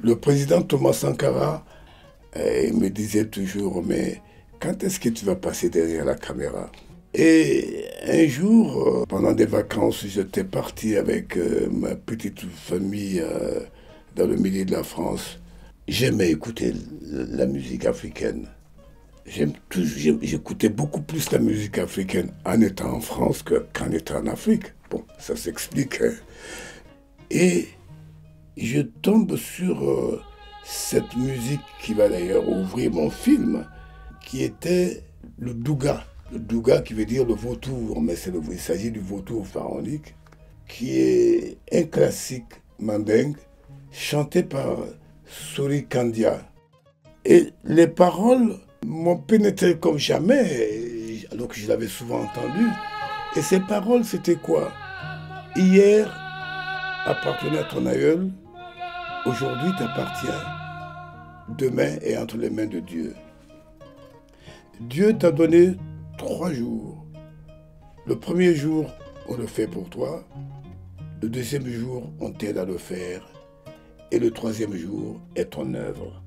Le président Thomas Sankara me disait toujours, mais quand est-ce que tu vas passer derrière la caméra? Et un jour, pendant des vacances, j'étais parti avec ma petite famille dans le milieu de la France. J'aimais écouter la musique africaine. J'écoutais beaucoup plus la musique africaine en étant en France qu'en étant en Afrique. Bon, ça s'explique. Hein. Et je tombe sur cette musique qui va d'ailleurs ouvrir mon film, qui était le douga. Le douga qui veut dire le vautour, mais il s'agit du vautour pharaonique, qui est un classique mandingue chanté par Sori Kandia. Et les paroles m'ont pénétré comme jamais, alors que je l'avais souvent entendu. Et ces paroles, c'était quoi? Hier appartenait à ton aïeul, aujourd'hui t'appartient, demain est entre les mains de Dieu. Dieu t'a donné 3 jours. Le premier jour, on le fait pour toi. Le deuxième jour, on t'aide à le faire. Et le troisième jour est ton œuvre.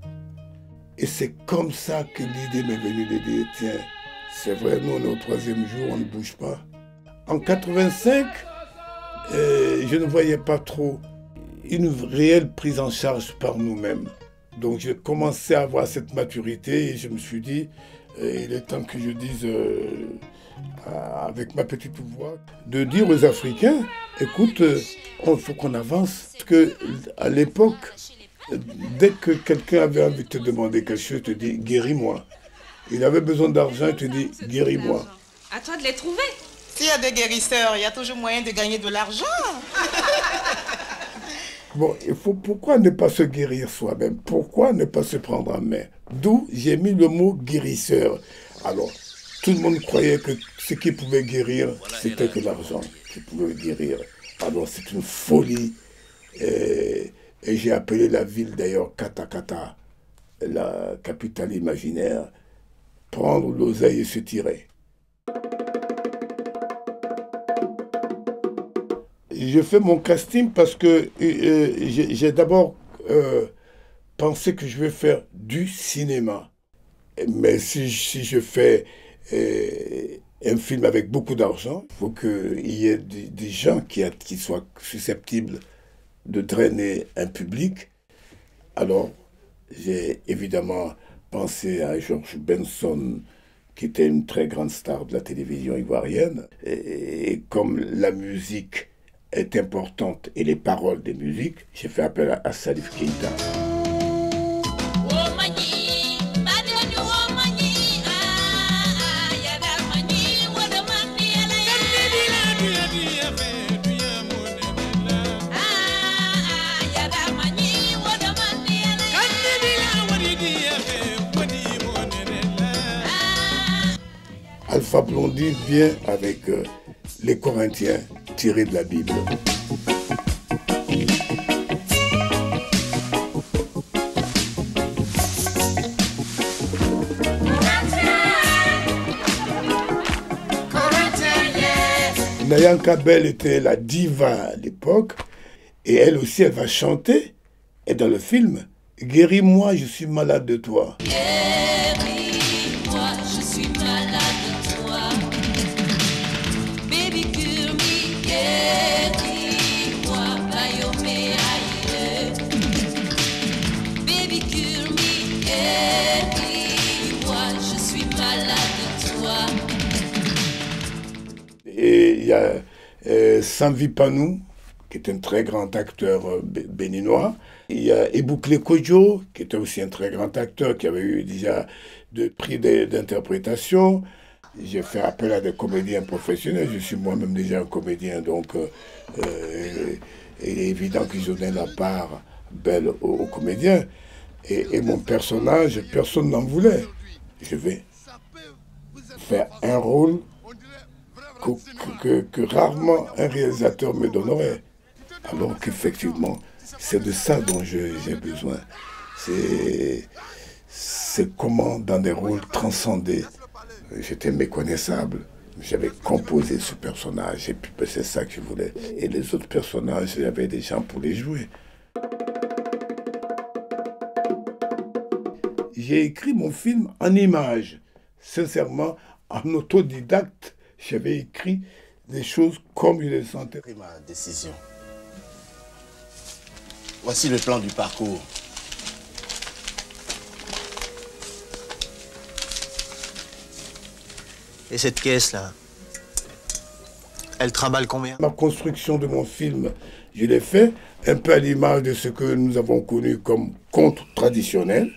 Et c'est comme ça que l'idée m'est venue de dire, tiens, c'est vrai, nous on est au 3e jour, on ne bouge pas. En 85, je ne voyais pas trop une réelle prise en charge par nous-mêmes. Donc j'ai commencé à avoir cette maturité et je me suis dit, il est temps que je dise, avec ma petite voix, de dire aux Africains, écoute, il faut qu'on avance. Parce qu'à l'époque, dès que quelqu'un avait envie de te demander quelque chose, il te dit, guéris-moi. Il avait besoin d'argent, il te dit, guéris-moi. À toi de les trouver. S'il y a des guérisseurs, il y a toujours moyen de gagner de l'argent. Bon, pourquoi ne pas se guérir soi-même? Pourquoi ne pas se prendre en main? D'où j'ai mis le mot guérisseur. Alors, tout le monde croyait que ce qui pouvait guérir, c'était que l'argent qui pouvait guérir. Alors, c'est une folie. Et j'ai appelé la ville d'ailleurs Katakata, la capitale imaginaire, prendre l'oseille et se tirer. Je fais mon casting parce que j'ai d'abord pensé que je vais faire du cinéma. Mais si je fais un film avec beaucoup d'argent, il faut qu'il y ait des gens qui soient susceptibles de drainer un public. Alors, j'ai évidemment pensé à George Benson, qui était une très grande star de la télévision ivoirienne. Et comme la musique est importante et les paroles des musiques, j'ai fait appel à Salif Keita. Alpha Blondy vient avec les Corinthiens tirés de la Bible. Nayanka Bell était la diva à l'époque et elle aussi elle va chanter. Et dans le film, guéris-moi, je suis malade de toi. Et il y a Samvi Panou, qui est un très grand acteur béninois. Il y a Ebouklé Kodjo, qui était aussi un très grand acteur, qui avait eu déjà de prix d'interprétation. J'ai fait appel à des comédiens professionnels. Je suis moi-même déjà un comédien, donc il est évident que je donne la part belle aux comédiens. Et mon personnage, personne n'en voulait. Je vais faire un rôle que rarement un réalisateur me donnerait. Alors qu'effectivement, c'est de ça dont j'ai besoin. C'est comment, dans des rôles transcendés, j'étais méconnaissable. J'avais composé ce personnage et puis c'est ça que je voulais. Et les autres personnages, j'avais des gens pour les jouer. j'ai écrit mon film en images. Sincèrement, en autodidacte, j'avais écrit des choses comme je les sentais. J'ai pris ma décision. Voici le plan du parcours. Et cette caisse-là, elle trimballe combien? Ma construction de mon film, je l'ai fait un peu à l'image de ce que nous avons connu comme conte traditionnel.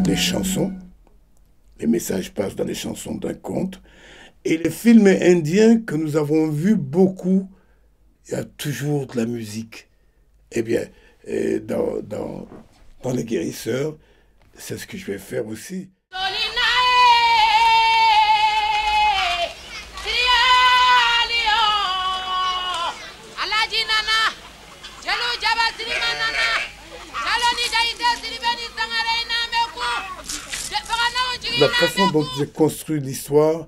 Les chansons, les messages passent dans les chansons d'un conte. Et les films indiens que nous avons vus beaucoup, il y a toujours de la musique. Eh bien, dans Les Guérisseurs, c'est ce que je vais faire aussi. La façon dont j'ai construit l'histoire,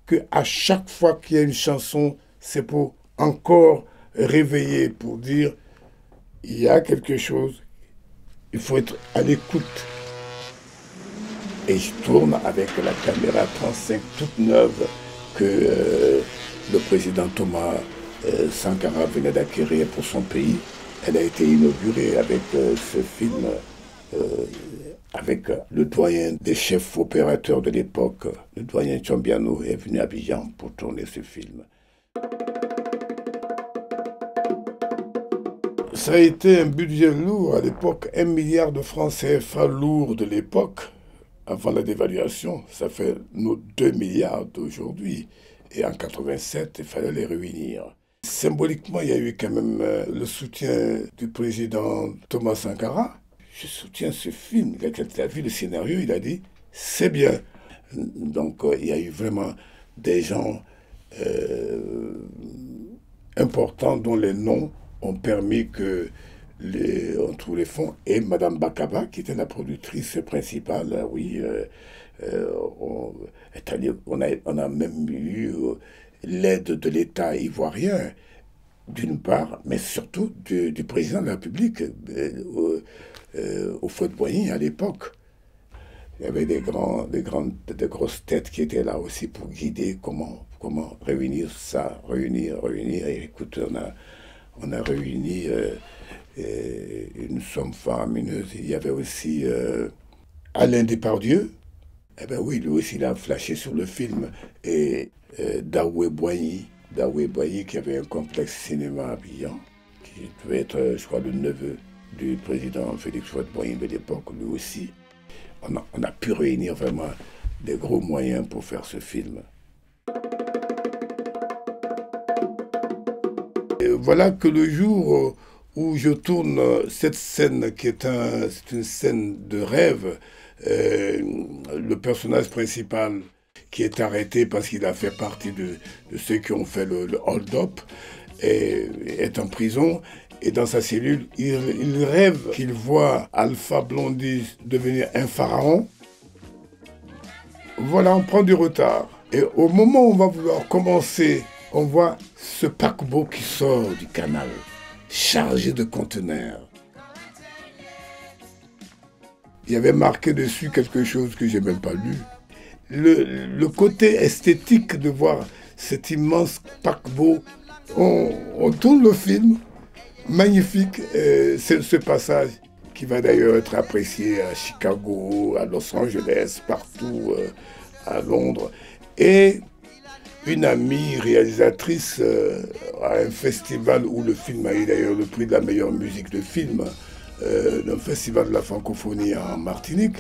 qu'à chaque fois qu'il y a une chanson, c'est pour encore réveiller, pour dire il y a quelque chose, il faut être à l'écoute. Et je tourne avec la caméra 35 toute neuve que le président Thomas Sankara venait d'acquérir pour son pays. Elle a été inaugurée avec ce film, avec le doyen des chefs opérateurs de l'époque, le doyen Chambiano, est venu à Abidjan pour tourner ce film. Ça a été un budget lourd à l'époque, 1 milliard de francs CFA lourd de l'époque, avant la dévaluation. Ça fait nos 2 milliards d'aujourd'hui. Et en 87, il fallait les réunir. Symboliquement, il y a eu quand même le soutien du président Thomas Sankara. Je soutiens ce film. Quand il a vu le scénario, il a dit « c'est bien ». Donc, il y a eu vraiment des gens importants dont les noms ont permis que on trouve les fonds. Et Madame Bakaba, qui était la productrice principale, oui, on a même eu l'aide de l'État ivoirien, d'une part, mais surtout du président de la République, au Houphouët-Boigny à l'époque. Il y avait des grosses têtes qui étaient là aussi pour guider comment réunir ça, réunir. Et écoute, on a réuni une somme faramineuse. Il y avait aussi Alain Depardieu. Eh bien oui, lui aussi, il a flashé sur le film. Et Daoué Boigny, qui avait un complexe cinéma à Abidjan, qui devait être, je crois, le neveu du président Félix Houphouët-Boigny de l'époque, lui aussi. On a pu réunir vraiment des gros moyens pour faire ce film. Et voilà que le jour où je tourne cette scène qui est une scène de rêve, le personnage principal qui est arrêté parce qu'il a fait partie de ceux qui ont fait le hold-up est en prison. Et dans sa cellule, il rêve qu'il voit Alpha Blondy devenir un pharaon. Voilà, on prend du retard. Et au moment où on va vouloir commencer, on voit ce paquebot qui sort du canal, chargé de conteneurs. Il y avait marqué dessus quelque chose que je n'ai même pas lu. Le côté esthétique de voir cet immense paquebot, on tourne le film. Magnifique, c'est ce passage qui va d'ailleurs être apprécié à Chicago, à Los Angeles, partout, à Londres. Et une amie réalisatrice à un festival où le film a eu d'ailleurs le prix de la meilleure musique de film, d'un festival de la francophonie en Martinique.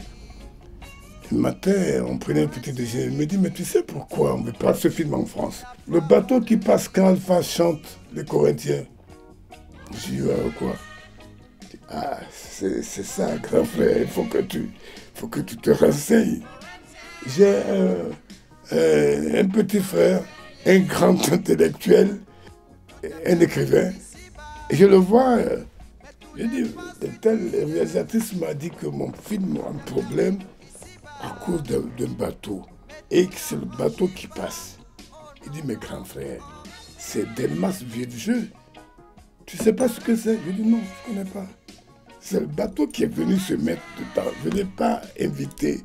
Le matin, on prenait un petit déjeuner. Elle me dit, mais tu sais pourquoi on ne veut pas ce film en France? Le bateau qui passe quand Alpha chante les Corinthiens. Je dis, quoi? Ah, c'est ça, grand frère, il faut que tu te renseignes. J'ai un petit frère, un grand intellectuel, un écrivain. Et je le vois, je dis, telle réalisatrice m'a dit que mon film a un problème à cause d'un bateau. Et que c'est le bateau qui passe. Il dit, mais grand frère, c'est Delmas Vieux de Jeu. Tu sais pas ce que c'est? Je dis non, je connais pas. C'est le bateau qui est venu se mettre dedans. Je n'ai pas invité.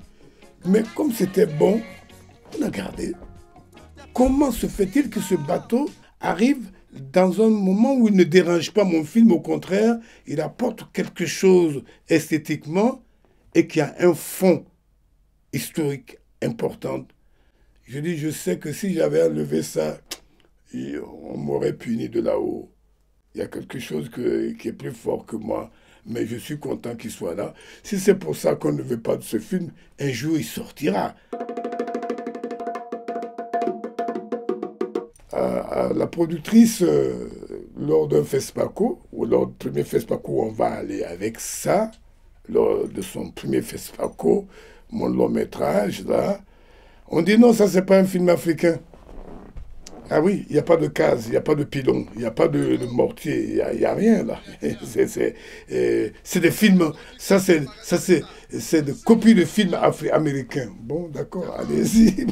Mais comme c'était bon, on a gardé. Comment se fait-il que ce bateau arrive dans un moment où il ne dérange pas mon film? Au contraire, il apporte quelque chose esthétiquement et qui a un fond historique important. Je dis, je sais que si j'avais enlevé ça, on m'aurait puni de là-haut. Il y a quelque chose qui est plus fort que moi. Mais je suis content qu'il soit là. Si c'est pour ça qu'on ne veut pas de ce film, un jour il sortira. La productrice, lors d'un FESPACO, ou lors du premier FESPACO, on va aller avec ça, lors de son premier FESPACO, mon long métrage, là, on dit non, ça c'est pas un film africain. Ah oui, il n'y a pas de case, il n'y a pas de pilon, il n'y a pas de mortier, il n'y a rien là. C'est des films, ça c'est des copies de films américains. Bon, d'accord, allez-y.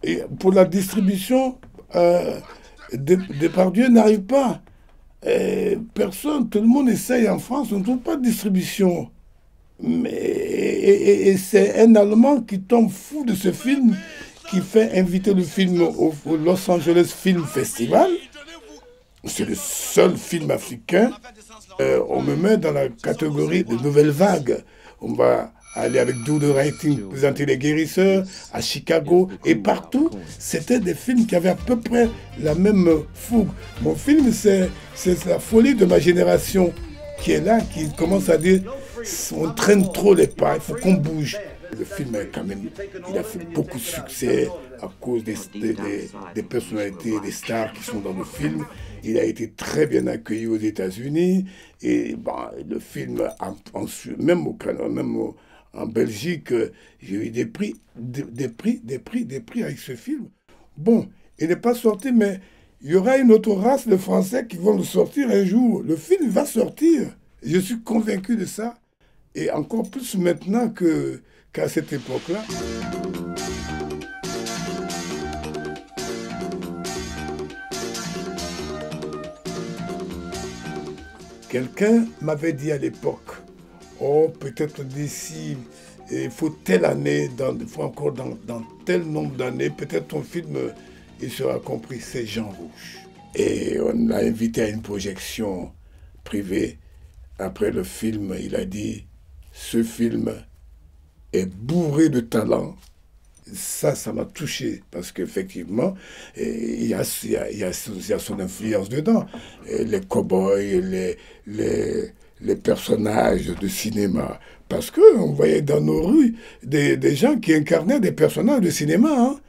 Et pour la distribution, Depardieu n'arrive pas. Personne, tout le monde essaye en France, on ne trouve pas de distribution. Et c'est un Allemand qui tombe fou de ce film, qui fait inviter le film au Los Angeles Film Festival. C'est le seul film africain. On me met dans la catégorie de nouvelle vague. On va aller avec Do the Writing, présenter Les Guérisseurs, à Chicago, et partout, c'était des films qui avaient à peu près la même fougue. Mon film, c'est la folie de ma génération qui est là, qui commence à dire, on traîne trop les pas, il faut qu'on bouge. Le film, quand même, il a fait beaucoup de succès à cause des personnalités, des stars qui sont dans le film. Il a été très bien accueilli aux États-Unis. Et bon, le film, même au Canada, même en Belgique, j'ai eu des prix avec ce film. Bon, il n'est pas sorti, mais il y aura une autre race de Français qui vont le sortir un jour. Le film va sortir. Je suis convaincu de ça. Et encore plus maintenant qu'à cette époque-là. Quelqu'un m'avait dit à l'époque, oh, peut-être d'ici, il faut telle année, il faut encore dans tel nombre d'années, peut-être ton film, il sera compris, c'est Jean Rouge. Et on l'a invité à une projection privée. Après le film, il a dit, ce film est bourré de talent. Ça m'a touché, parce qu'effectivement, il y a son influence dedans. Et les cow-boys, les personnages de cinéma. Parce qu'on voyait dans nos rues des gens qui incarnaient des personnages de cinéma. Hein.